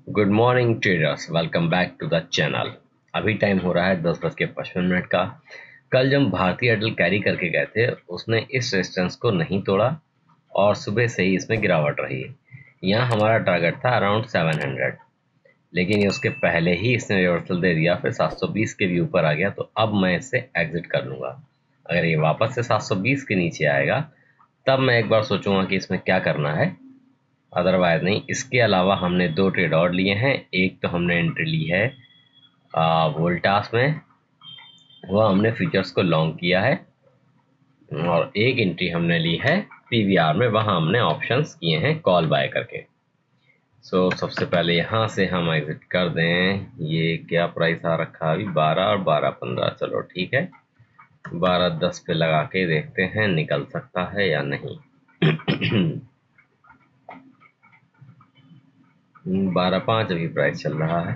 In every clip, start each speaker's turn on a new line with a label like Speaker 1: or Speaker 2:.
Speaker 1: Good morning traders, welcome back to the channel. अभी time हो रहा है 10:55 का। कल जब भारतीय एयरटेल कैरी करके गए थे उसने इस रेजिस्टेंस को नहीं तोड़ा और सुबह से ही इसमें गिरावट रही। यहाँ हमारा टारगेट था अराउंड 700, लेकिन ये उसके पहले ही इसने रिवर्सल दे दिया, फिर 720 के भी ऊपर आ गया। तो अब मैं इससे एग्जिट कर लूँगा। अगर ये वापस से 720 के नीचे आएगा तब मैं एक बार सोचूंगा कि इसमें क्या करना है, अदरवाइज नहीं। इसके अलावा हमने दो ट्रेड और लिए हैं। एक तो हमने एंट्री ली है वोल्टास में, वो हमने फ्यूचर्स को लॉन्ग किया है, और एक एंट्री हमने ली है पीवीआर में, वहाँ हमने ऑप्शंस किए हैं कॉल बाय करके। सबसे पहले यहाँ से हम एग्जिट कर दें। ये क्या प्राइस आ रखा है अभी? 12 और 12.15। चलो ठीक है, 12.10 पे लगा के देखते हैं निकल सकता है या नहीं। 12.5 अभी प्राइस चल रहा है,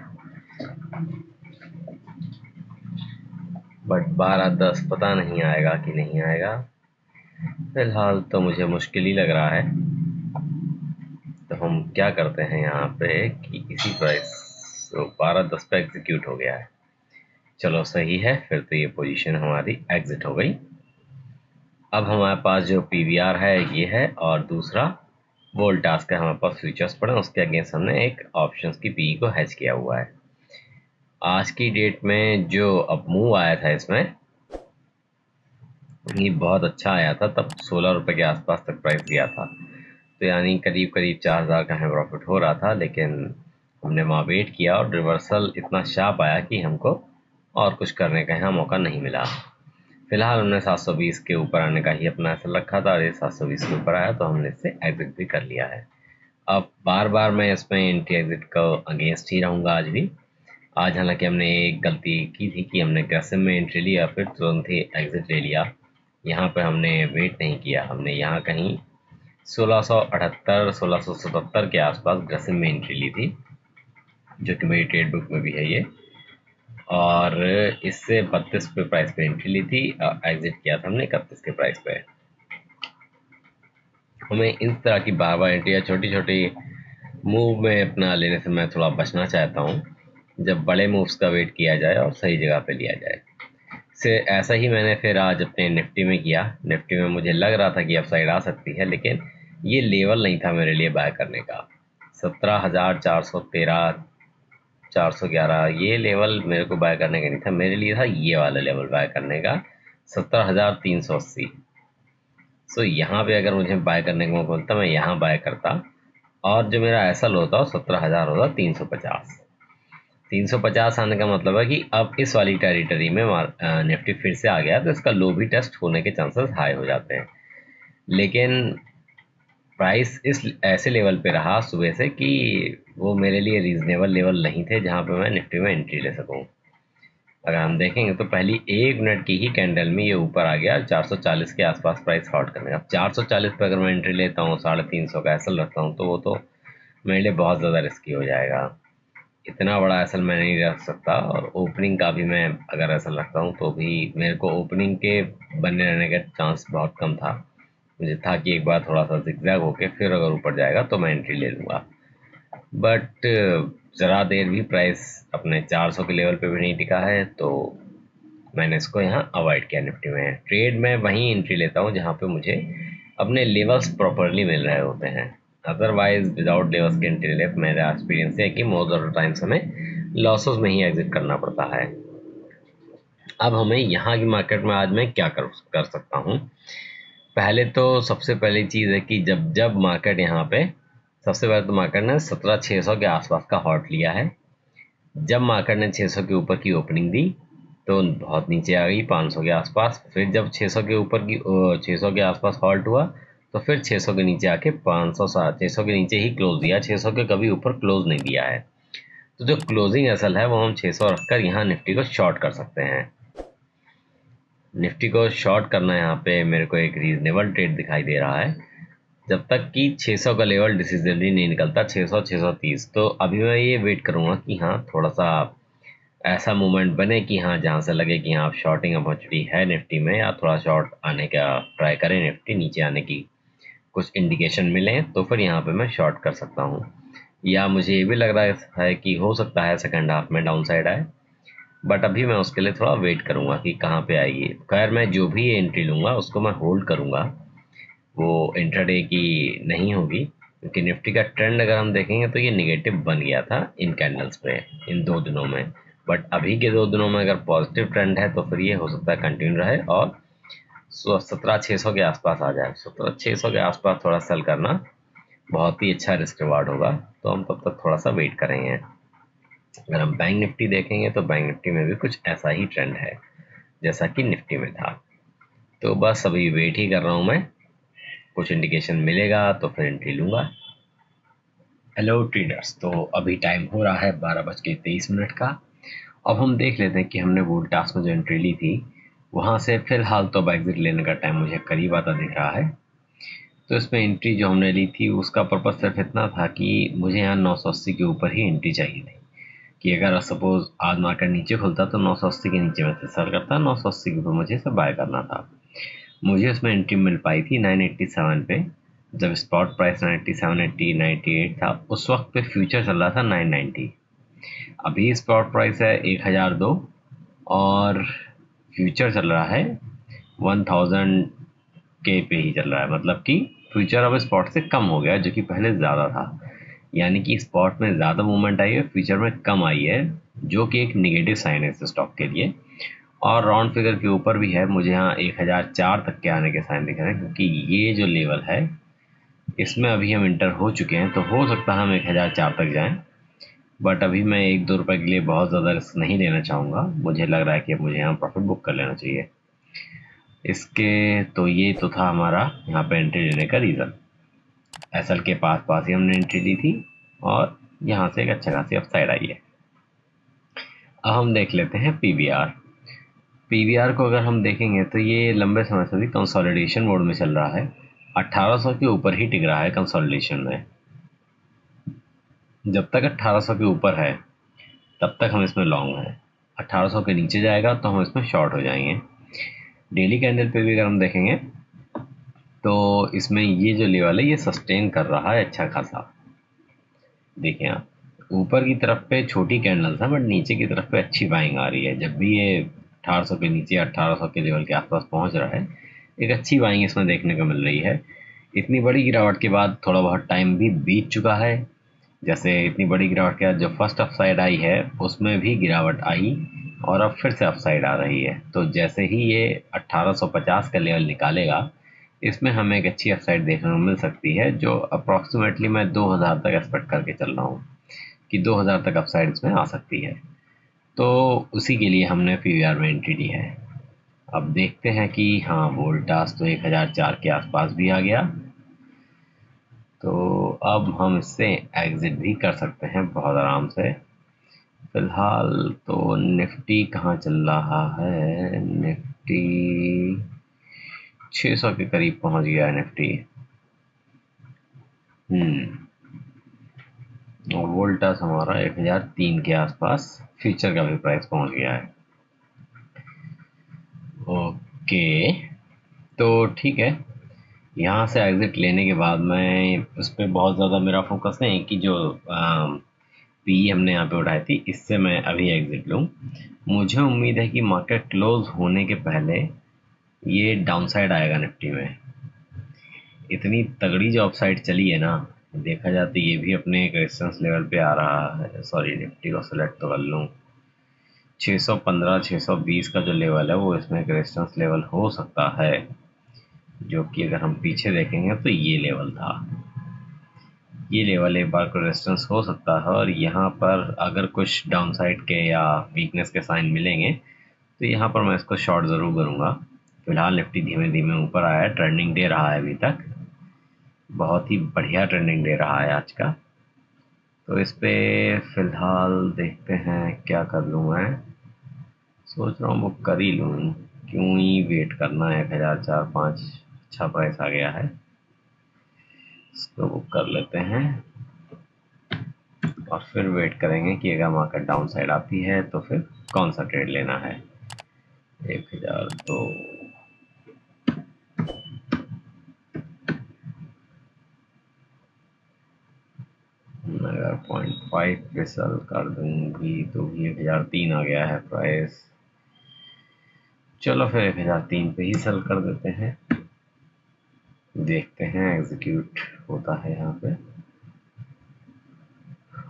Speaker 1: बट 12.10 पता नहीं आएगा कि नहीं आएगा। फिलहाल तो मुझे मुश्किल ही लग रहा है। तो हम क्या करते हैं यहाँ पे कि इसी प्राइस 12.10 पे एग्जीक्यूट हो गया है। चलो सही है, फिर तो ये पोजीशन हमारी एग्जिट हो गई। अब हमारे पास जो पीवीआर है ये है, और दूसरा वोल्टास का हमारे पास फ्यूचर्स पड़े, उसके अगेंस्ट हमने एक ऑप्शंस की पी को हैच किया हुआ है। आज की डेट में जो अब मूव आया था इसमें, ये बहुत अच्छा आया था। तब 16 रुपये के आसपास तक प्राइस गया था, तो यानी करीब करीब 4,000 का हमें प्रॉफिट हो रहा था। लेकिन हमने वहाँ वेट किया और रिवर्सल इतना शार्प आया कि हमको और कुछ करने का यहाँ मौका नहीं मिला। फिलहाल हमने 720 के ऊपर आने का ही अपना ऐसा रखा था, और ये 720 के ऊपर आया तो हमने इससे एग्जिट भी कर लिया है। अब बार बार मैं इसमें एंटी एग्जिट का अगेंस्ट ही रहूँगा आज भी। आज हालांकि हमने एक गलती की थी कि हमने ग्रेसिव में एंट्री लिया, फिर तुरंत ही एग्जिट ले लिया। यहाँ पर हमने वेट नहीं किया, हमने यहाँ कहीं 1678 1677 के आसपास ग्रेसिव में एंट्री ली थी, जो कि मेरी ट्रेड बुक में भी है ये। और इससे 32 पे प्राइस पे एंट्री ली थी, एग्जिट किया था हमने 31 के प्राइस पे। हमें इन तरह की बार बार एंट्री या छोटी छोटी मूव में अपना लेने से मैं थोड़ा बचना चाहता हूँ। जब बड़े मूव्स का वेट किया जाए और सही जगह पे लिया जाए। से ऐसा ही मैंने फिर आज अपने निफ्टी में किया। निफ्टी में मुझे लग रहा था कि अपसाइड आ सकती है, लेकिन ये लेवल नहीं था मेरे लिए बाय करने का। 17,413 411 ये लेवल मेरे को बाय करने का नहीं था, मेरे लिए था ये वाला लेवल बाय करने का, 17,380। यहाँ पे अगर मुझे बाय करने का मौका मिलता मैं यहाँ बाय करता, और जो मेरा ऐसा लो होता 17,000 होता 350। 350 आने का मतलब है कि अब इस वाली टेरिटरी में निफ्टी फिर से आ गया, तो इसका लो भी टेस्ट होने के चांसेस हाई हो जाते हैं। लेकिन प्राइस इस ऐसे लेवल पे रहा सुबह से कि वो मेरे लिए रीजनेबल लेवल नहीं थे जहां पे मैं निफ्टी में एंट्री ले सकूं। अगर हम देखेंगे तो पहली 1 मिनट की ही कैंडल में ये ऊपर आ गया 440 के आसपास प्राइस हॉल्ट करने का। 440 पे अगर मैं एंट्री लेता हूँ 350 का एसल रखता हूँ, तो वो तो मेरे लिए बहुत ज़्यादा रिस्की हो जाएगा। इतना बड़ा एसल मैं नहीं रख सकता, और ओपनिंग का भी मैं अगर एसल रखता हूँ तो भी मेरे को ओपनिंग के बने रहने का चांस बहुत कम था। मुझे था कि एक बार थोड़ा सा जिगजैग होके फिर अगर ऊपर जाएगा तो मैं एंट्री ले लूँगा। बट ज़रा देर भी प्राइस अपने 400 के लेवल पे भी नहीं टिका है, तो मैंने इसको यहाँ अवॉइड किया। निफ्टी में ट्रेड में वहीं एंट्री लेता हूँ जहाँ पे मुझे अपने लेवल्स प्रॉपरली मिल रहे होते हैं। अदरवाइज विदाउट लेवल्स के एंट्री ले, मेरा एक्सपीरियंस है कि मोस्ट ऑफ द टाइम्स हमें लॉसेस में ही एग्जिट करना पड़ता है। अब हमें यहाँ की मार्केट में आज मैं क्या कर सकता हूँ। पहले तो सबसे पहली चीज़ है कि जब जब मार्केट यहाँ पे, सबसे पहले तो मार्केट ने 17,600 के आसपास का हॉट लिया है। जब मार्केट ने 600 के ऊपर की ओपनिंग दी तो बहुत नीचे आ गई 500 के आसपास। फिर जब 600 के ऊपर की 600 के आसपास हॉल्ट हुआ तो फिर 600 के नीचे आके 500 600 के नीचे ही क्लोज दिया, 600 के कभी ऊपर क्लोज नहीं दिया है। तो जो क्लोजिंग असल है वो हम 600 रखकर यहाँ निफ्टी को शॉर्ट कर सकते हैं। निफ्टी को शॉर्ट करना यहाँ पे मेरे को एक रीजनेबल ट्रेड दिखाई दे रहा है, जब तक कि 600 का लेवल डिसीजनली नहीं निकलता, 600 630। तो अभी मैं ये वेट करूँगा कि हाँ थोड़ा सा ऐसा मूवमेंट बने कि हाँ जहाँ से लगे कि हाँ आप शॉर्टिंग अपॉर्चुनिटी है निफ्टी में, या थोड़ा शॉर्ट आने का ट्राई करें, निफ्टी नीचे आने की कुछ इंडिकेशन मिले तो फिर यहाँ पे मैं शॉर्ट कर सकता हूँ। या मुझे ये भी लग रहा है कि हो सकता है सेकंड हाफ में डाउन साइड आए, बट अभी मैं उसके लिए थोड़ा वेट करूंगा कि कहाँ पे आएगी। खैर मैं जो भी एंट्री लूंगा उसको मैं होल्ड करूंगा, वो इंट्राडे की नहीं होगी, क्योंकि निफ्टी का ट्रेंड अगर हम देखेंगे तो ये निगेटिव बन गया था इन कैंडल्स पे इन 2 दिनों में। बट अभी के 2 दिनों में अगर पॉजिटिव ट्रेंड है तो फिर ये हो सकता है कंटिन्यू रहे और 17,600 के आसपास आ जाए। 17,600 के आसपास थोड़ा सेल करना बहुत ही अच्छा रिस्क रिवार्ड होगा, तो हम तब तक थोड़ा सा वेट करेंगे। अगर हम बैंक निफ्टी देखेंगे तो बैंक निफ्टी में भी कुछ ऐसा ही ट्रेंड है जैसा कि निफ्टी में था। तो बस अभी वेट ही कर रहा हूँ मैं, कुछ इंडिकेशन मिलेगा तो फिर एंट्री लूंगा। हेलो ट्रेडर्स, तो अभी टाइम हो रहा है 12:23 का। अब हम देख लेते हैं कि हमने वोल्टास में जो एंट्री ली थी वहाँ से फिलहाल तो अब एग्जिट लेने का टाइम मुझे करीब आता दिख रहा है। तो इसमें एंट्री जो हमने ली थी उसका पर्पज सिर्फ इतना था कि मुझे यहाँ 980 के ऊपर ही एंट्री चाहिए थी, कि अगर सपोज आज मार्केट नीचे खुलता तो 980 के नीचे में से सेल करता, 980 के ऊपर मुझे इसे बाय करना था। मुझे उसमें एंट्री मिल पाई थी 987 पे, जब स्पॉट प्राइस 97, 80, 98 था। उस वक्त पे फ्यूचर चल रहा था 990। अभी स्पॉट प्राइस है 1002 और फ्यूचर चल रहा है 1000 के पे ही चल रहा है। मतलब कि फ्यूचर अब स्पॉट से कम हो गया है, जो कि पहले ज़्यादा था। यानी कि स्पॉट में ज़्यादा मूवमेंट आई है, फ्यूचर में कम आई है, जो कि एक निगेटिव साइन है इस स्टॉक के लिए। और राउंड फिगर के ऊपर भी है, मुझे यहाँ 1004 तक के आने के साइन दिख रहे हैं, क्योंकि ये जो लेवल है इसमें अभी हम इंटर हो चुके हैं। तो हो सकता है हम 1004 तक जाएं, बट अभी मैं 1-2 रुपए के लिए बहुत ज़्यादा रिस्क नहीं लेना चाहूँगा। मुझे लग रहा है कि अब मुझे यहाँ प्रॉफिट बुक कर लेना चाहिए इसके। तो ये तो था हमारा यहाँ पे एंट्री लेने का रीज़न। एसएल के पास पास ही हमने एंट्री ली थी और यहाँ से एक अच्छा खासी अपसाइड आई है। अब हम देख लेते हैं पीवीआर। पीवीआर को अगर हम देखेंगे तो ये लंबे समय से भी कंसोलिडेशन मोड में चल रहा है। 1800 के ऊपर ही टिक रहा है कंसोलिडेशन में। जब तक 1800 के ऊपर है तब तक हम इसमें लॉन्ग हैं। 1800 के नीचे जाएगा तो हम इसमें शॉर्ट हो जाएंगे। डेली कैंडल पे भी अगर हम देखेंगे तो इसमें ये जो लेवल है ये सस्टेन कर रहा है अच्छा खासा। देखिए आप, ऊपर की तरफ पे छोटी कैंडल्स है, बट नीचे की तरफ पे अच्छी बाइंग आ रही है। जब भी ये 1800 के नीचे 1800 के लेवल के आसपास पहुंच रहा है, एक अच्छी बाइंग इसमें देखने को मिल रही है। इतनी बड़ी गिरावट के बाद थोड़ा बहुत टाइम भी बीत चुका है। जैसे इतनी बड़ी गिरावट के बाद जो फर्स्ट अपसाइड आई है उसमें भी गिरावट आई और अब फिर से अपसाइड आ रही है। तो जैसे ही ये 1850 का लेवल निकालेगा, इसमें हमें एक अच्छी अपसाइड देखने को मिल सकती है, जो अप्रॉक्सीमेटली मैं 2000 तक एक्सपेक्ट करके चल रहा हूँ कि 2000 तक अपसाइड इसमें आ सकती है। तो उसी के लिए हमने पीवीआर में एंट्री ली है। अब देखते हैं कि हाँ, वोल्टास तो 1004 के आसपास भी आ गया, तो अब हम इससे एग्जिट भी कर सकते हैं बहुत आराम से। फिलहाल तो निफ्टी कहाँ चल रहा है, निफ्टी 600 के करीब पहुंच गया है निफ्टी। और वोल्टास हमारा 1003 के आसपास फ्यूचर का भी प्राइस पहुंच गया है। ओके, तो ठीक है। यहाँ से एग्जिट लेने के बाद मैं उस पर बहुत ज़्यादा मेरा फोकस नहीं कि जो पी हमने यहाँ पे उठाई थी इससे मैं अभी एग्जिट लूँ। मुझे उम्मीद है कि मार्केट क्लोज होने के पहले ये डाउनसाइड आएगा निफ्टी में। इतनी तगड़ी जो अपसाइड चली है ना, देखा जाए तो ये भी अपने एक रेजिस्टेंस लेवल पे आ रहा है। सॉरी, निफ्टी को सेलेक्ट तो कर लूँ। 615 620 का जो लेवल है वो इसमें एक रेजिस्टेंस लेवल हो सकता है, जो कि अगर हम पीछे देखेंगे तो ये लेवल था। ये लेवल एक बार को रेजिस्टेंस हो सकता है, और यहाँ पर अगर कुछ डाउनसाइड के या वीकनेस के साइन मिलेंगे तो यहाँ पर मैं इसको शॉर्ट ज़रूर करूँगा। फिलहाल निफ्टी धीमे धीमे ऊपर आया है, ट्रेंडिंग दे रहा है अभी तक, बहुत ही बढ़िया ट्रेंडिंग दे रहा है आज का। तो इस पे फिलहाल देखते हैं क्या कर लूँ। मैं सोच रहा हूँ बुक कर ही लूँ, क्यों ही वेट करना है। 1004-5 अच्छा प्राइस आ गया है, इसको बुक कर लेते हैं और फिर वेट करेंगे कि अगर मार्केट डाउन साइड आती है तो फिर कौन सा ट्रेड लेना है। 1002 अगर 5 पे सेल कर दूंगी तो भी 1003 आ गया है प्राइस। चलो फिर 1003 पे ही सेल कर देते हैं, देखते हैं एग्जीक्यूट होता है यहाँ पे।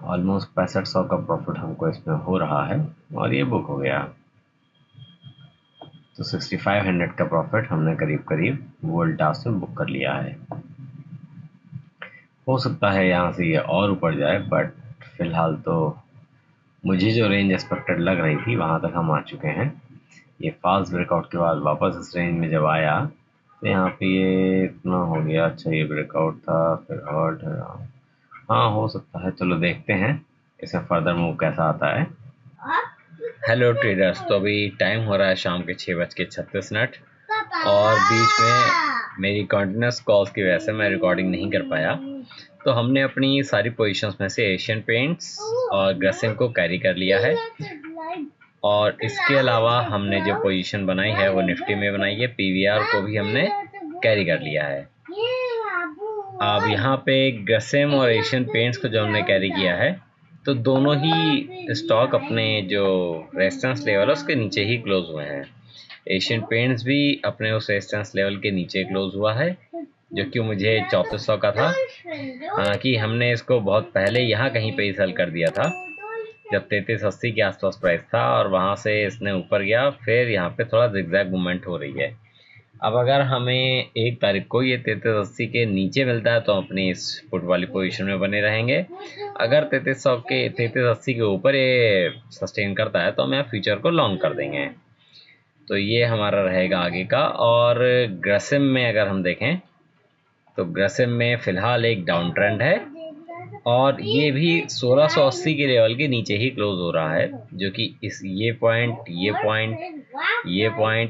Speaker 1: ऑलमोस्ट 6500 का प्रॉफिट हमको इसमें हो रहा है और ये बुक हो गया। तो 6500 का प्रॉफिट हमने करीब करीब वोल्टास में बुक कर लिया है। हो सकता है यहाँ से ये और ऊपर जाए, बट फिलहाल तो मुझे जो रेंज एक्सपेक्टेड लग रही थी वहाँ तक हम आ चुके हैं। ये फास्ट ब्रेकआउट के बाद वापस इस रेंज में जब आया तो यहाँ पे ये इतना हो गया। अच्छा, ये ब्रेकआउट था फिर हर्ट है, हाँ हो सकता है। चलो देखते हैं इसमें फर्दर मूव कैसा आता है। हेलो ट्रेडर्स, तो अभी टाइम हो रहा है शाम के 6:36 और बीच में मेरी कंटिन्यूस कॉल्स की वजह से मैं रिकॉर्डिंग नहीं कर पाया। तो हमने अपनी सारी पोजीशंस में से एशियन पेंट्स और ग्रेसिम को कैरी कर लिया है और इसके अलावा हमने जो पोजीशन बनाई है वो निफ्टी में बनाई है। पीवीआर को भी हमने कैरी कर लिया है। अब यहाँ पे ग्रेसिम और एशियन पेंट्स को जो हमने कैरी किया है तो दोनों ही स्टॉक अपने जो रेजिस्टेंस लेवल है उसके नीचे ही क्लोज हुए हैं। एशियन पेंट्स भी अपने उस रेजिस्टेंस लेवल के नीचे क्लोज हुआ है जो कि मुझे 3400 का था। हालांकि हमने इसको बहुत पहले यहाँ कहीं पे ही सेल कर दिया था जब 3380 के आसपास प्राइस था और वहाँ से इसने ऊपर गया, फिर यहाँ पे थोड़ा जिगजैग मूवमेंट हो रही है। अब अगर हमें 1 तारीख को ये 3380 के नीचे मिलता है तो अपनी इस पुट वाली पोजीशन में बने रहेंगे। अगर 3380 के ऊपर ये सस्टेन करता है तो हम यहाँ फ्यूचर को लॉन्ग कर देंगे। तो ये हमारा रहेगा आगे का। और ग्रेसिम में अगर हम देखें तो ग्रेसिम में फ़िलहाल एक डाउन ट्रेंड है और ये भी 1680 के लेवल के नीचे ही क्लोज हो रहा है, जो कि इस ये पॉइंट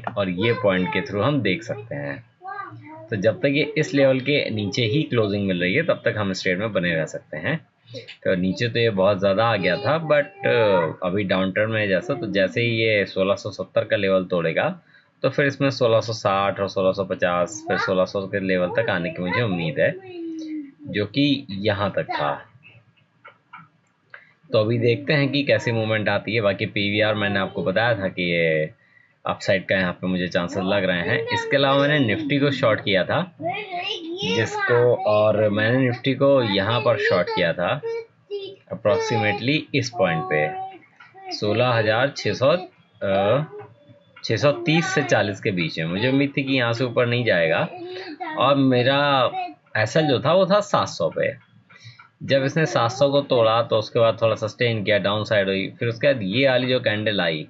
Speaker 1: और ये पॉइंट के थ्रू हम देख सकते हैं। तो जब तक ये इस लेवल के नीचे ही क्लोजिंग मिल रही है तब तक हम इस ट्रेड में बने रह सकते हैं। तो नीचे तो ये बहुत ज़्यादा आ गया था, बट अभी डाउन ट्रेंड में जैसा, तो जैसे ही ये 1670 का लेवल तोड़ेगा तो फिर इसमें 1660 और 1650 फिर 1600 के लेवल तक आने की मुझे उम्मीद है, जो कि यहाँ तक था। तो अभी देखते हैं कि कैसी मूवमेंट आती है। बाकी पीवीआर मैंने आपको बताया था कि ये अपसाइड का यहाँ पे मुझे चांसेस लग रहे हैं। इसके अलावा मैंने निफ्टी को शॉर्ट किया था और मैंने निफ्टी को यहाँ पर शॉर्ट किया था अप्रॉक्सीमेटली इस पॉइंट पे 16,630 से 40 के बीच में। मुझे उम्मीद थी कि यहाँ से ऊपर नहीं जाएगा और मेरा एसएल जो था वो था 700 पे। जब इसने 700 को तोड़ा तो उसके बाद थोड़ा सस्टेन किया, डाउन साइड हुई, फिर उसके बाद ये वाली जो कैंडल आई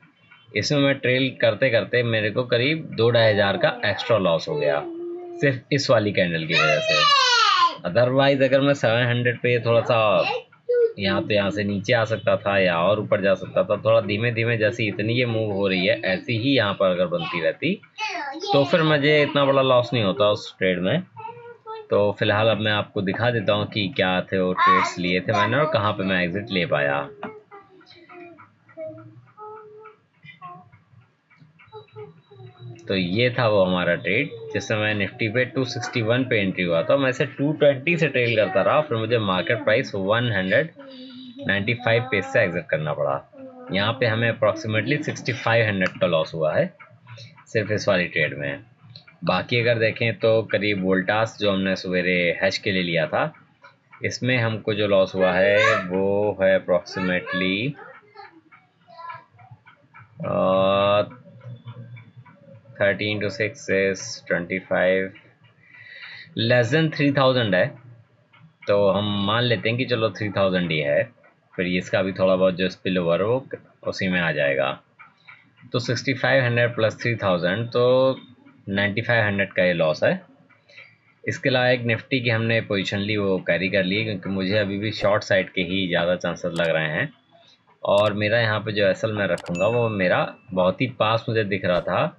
Speaker 1: इसमें मैं ट्रेल करते करते मेरे को करीब 2-2,500 का एक्स्ट्रा लॉस हो गया सिर्फ इस वाली कैंडल की वजह से। अदरवाइज अगर मैं 700 पे थोड़ा सा यहाँ से नीचे आ सकता था या और ऊपर जा सकता था। थोड़ा धीमे धीमे जैसी इतनी ये मूव हो रही है ऐसी ही यहाँ पर अगर बनती रहती तो फिर मुझे इतना बड़ा लॉस नहीं होता उस ट्रेड में। तो फिलहाल अब मैं आपको दिखा देता हूँ कि क्या थे वो ट्रेड्स लिए थे मैंने और कहाँ पे मैं एग्जिट ले पाया। तो ये था वो हमारा ट्रेड जिसमें मैं निफ्टी पे 261 पे एंट्री हुआ था। मैं इसे 220 से ट्रेड करता रहा, फिर मुझे मार्केट प्राइस 195 पे से एग्जिट करना पड़ा। यहाँ पे हमें अप्रॉक्सीमेटली 6500 का लॉस हुआ है सिर्फ इस वाली ट्रेड में। बाकी अगर देखें तो करीब वोल्टास जो हमने सवेरे हैश के लिए लिया था इसमें हमको जो लॉस हुआ है वो है approximately 13 to 6 is 25, less than 3000 है। तो हम मान लेते हैं कि चलो 3000 ही है, फिर इसका भी थोड़ा बहुत जो स्पिल ओवर वो उसी में आ जाएगा। तो 6500 प्लस 3000 तो 9500 का ये लॉस है। इसके अलावा एक निफ्टी की हमने पोजीशन ली वो कैरी कर ली क्योंकि मुझे अभी भी शॉर्ट साइड के ही ज़्यादा चांसेस लग रहे हैं। और मेरा यहाँ पे जो एसएल मैं रखूँगा वो मेरा बहुत ही पास मुझे दिख रहा था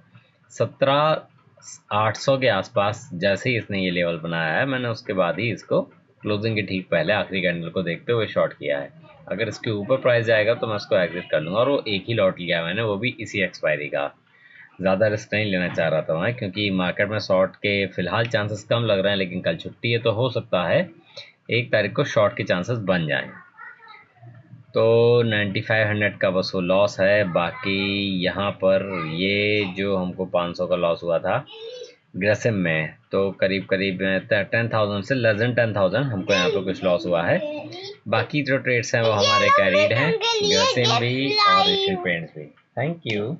Speaker 1: 17,800 के आसपास। जैसे ही इसने ये लेवल बनाया है मैंने उसके बाद ही इसको क्लोजिंग के ठीक पहले आखिरी कैंडल को देखते हुए शॉर्ट किया है। अगर इसके ऊपर प्राइस जाएगा तो मैं उसको एग्जिट कर लूँगा। और वो एक ही लॉट लिया मैंने, वो भी इसी एक्सपायरी का। ज़्यादा रिस्क नहीं लेना चाह रहा था मैं क्योंकि मार्केट में शॉर्ट के फ़िलहाल चांसेस कम लग रहे हैं, लेकिन कल छुट्टी है तो हो सकता है 1 तारीख को शॉर्ट के चांसेस बन जाएँ। तो 9500 का बस वो लॉस है। बाकी यहाँ पर ये जो हमको 500 का लॉस हुआ था ग्रेसिम में, तो करीब करीब 10,000 से लेस देन 10,000 हमको यहाँ पे कुछ लॉस हुआ है। बाकी जो ट्रेड्स हैं वो हमारे कैरीड हैं, ग्रेसिम भी और एशियन पेंट्स भी। Thank you.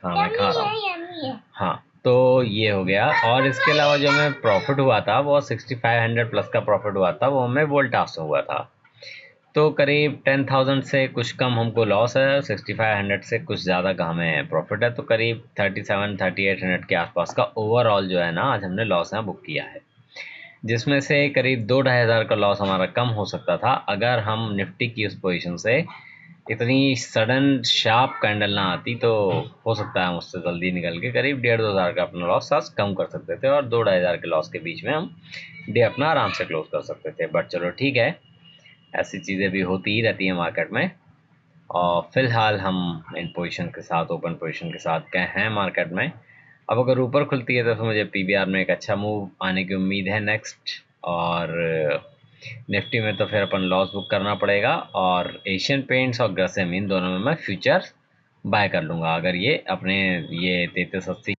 Speaker 1: हाँ मैं खा रहा हूँ। हाँ तो ये हो गया। और इसके अलावा जो हमें प्रॉफिट हुआ था वो 6500 प्लस का प्रॉफिट हुआ था, वो हमें वोल्टास में हुआ था। तो करीब 10,000 से कुछ कम हमको लॉस है, 6500 से कुछ ज़्यादा का हमें प्रॉफिट है। तो करीब 37-3800 के आसपास का ओवरऑल जो है ना आज हमने लॉस यहाँ बुक किया है, जिसमें से करीब 2-2.5 हज़ार का लॉस हमारा कम हो सकता था अगर हम निफ्टी की उस पोजीशन से इतनी सडन शार्प कैंडल ना आती। तो हो सकता है हम उससे जल्दी निकल के करीब 1.5-2 हज़ार का अपना लॉस आज कम कर सकते थे और 2-2.5 हज़ार के लॉस के बीच में हम डे अपना आराम से क्लोज कर सकते थे। बट चलो ठीक है, ऐसी चीज़ें भी होती ही रहती हैं मार्केट में। और फिलहाल हम इन पोजीशन के साथ, ओपन पोजीशन के साथ गए हैं मार्केट में। अब अगर ऊपर खुलती है तो फिर मुझे पीवीआर में एक अच्छा मूव आने की उम्मीद है नेक्स्ट। और निफ्टी में तो फिर अपन लॉस बुक करना पड़ेगा। और एशियन पेंट्स और ग्रेसिम इन दोनों में मैं फ्यूचर बाय कर लूँगा अगर ये अपने ये 3380